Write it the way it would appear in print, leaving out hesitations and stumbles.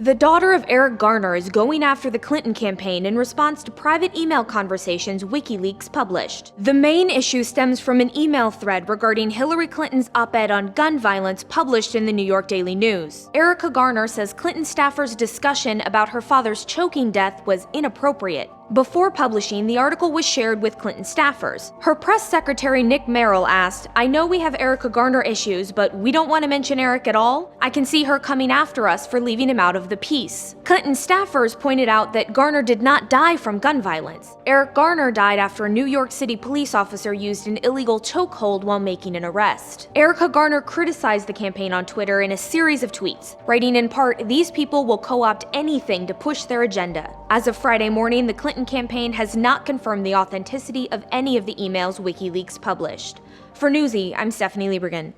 The daughter of Eric Garner is going after the Clinton campaign in response to private email conversations WikiLeaks published. The main issue stems from an email thread regarding Hillary Clinton's op-ed on gun violence published in the New York Daily News. Erica Garner says Clinton staffers' discussion about her father's choking death was inappropriate. Before publishing, the article was shared with Clinton staffers. Her press secretary Nick Merrill asked, "I know we have Erica Garner issues, but we don't want to mention Eric at all? I can see her coming after us for leaving him out of the piece." Clinton staffers pointed out that Garner did not die from gun violence. Eric Garner died after a New York City police officer used an illegal chokehold while making an arrest. Erica Garner criticized the campaign on Twitter in a series of tweets, writing in part, "These people will co-opt anything to push their agenda." As of Friday morning, the Clinton campaign has not confirmed the authenticity of any of the emails WikiLeaks published. For Newsy, I'm Stephanie Liebergen.